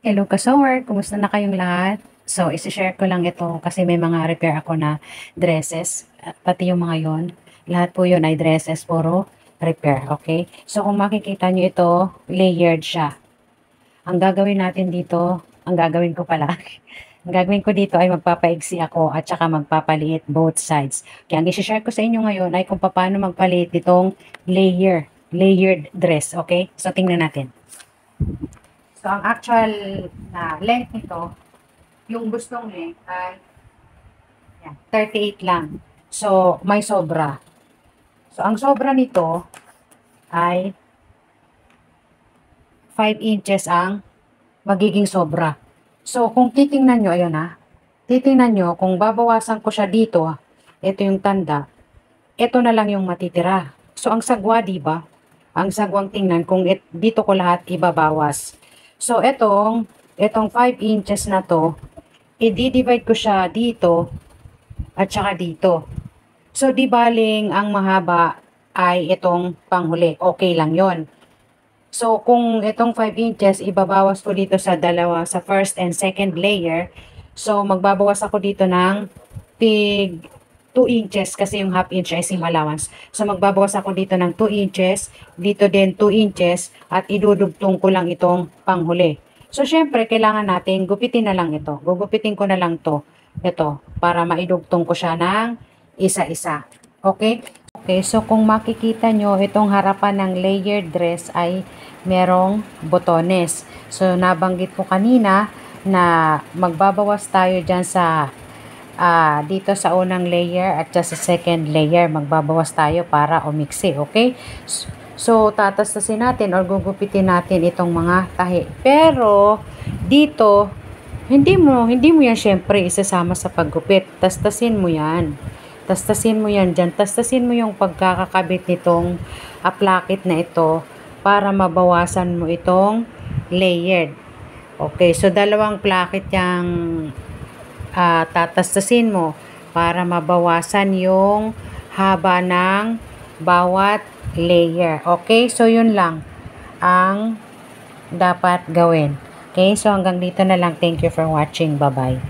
Hello ka-sewer, kumusta na kayong lahat? So, isi-share ko lang ito kasi may mga repair ako na dresses, at pati yung mga yon. Lahat po yun ay dresses, puro repair, okay? So, kung makikita nyo ito, layered siya. Ang gagawin natin dito, ang gagawin ko pala, ang gagawin ko dito ay magpapaigsi ako at saka magpapaliit both sides. Kaya ang isi-share ko sa inyo ngayon ay kung paano magpaliit itong layered dress, okay? So, tingnan natin. So, ang actual na length nito, yung gustong length ay yan, 38 lang. So, may sobra. So, ang sobra nito ay 5 inches ang magiging sobra. So, kung titingnan nyo, ayun ha, titingnan nyo, kung babawasan ko siya dito, ito yung tanda, ito na lang yung matitira. So, ang sagwa, di ba? Ang sagwang tingnan kung dito ko lahat ibabawas. So, itong 5 inches na to, i-divide ko siya dito at saka dito. So, di baling ang mahaba ay itong panghuli. Okay lang yon. So, kung itong 5 inches, ibabawas ko dito sa dalawa, sa first and second layer. So, magbabawas ako dito ng tig 2 inches kasi yung half inch ay seam allowance. So, magbabawas ako dito ng 2 inches, dito din 2 inches, at idudugtong ko lang itong panghuli. So, syempre, kailangan natin gupitin na lang ito. Gugupitin ko na lang ito, para maidugtong ko siya ng isa-isa. Okay? Okay, so kung makikita nyo, itong harapan ng layered dress ay merong botones. So, nabanggit ko kanina na magbabawas tayo dyan sa dito sa unang layer at sa second layer. Magbabawas tayo para umiksi, okay? So, tatastasin natin or gugupitin natin itong mga tahi. Pero, dito, hindi mo yan syempre isasama sa paggupit. Tastasin mo yan. Tastasin mo yan dyan. Tastasin mo yung pagkakakabit nitong aplakit na ito para mabawasan mo itong layered. Okay, so dalawang plakit yung tatastasin mo para mabawasan yung haba ng bawat layer. Okay, so yun lang ang dapat gawin. Okay, so hanggang dito na lang. Thank you for watching. Bye-bye.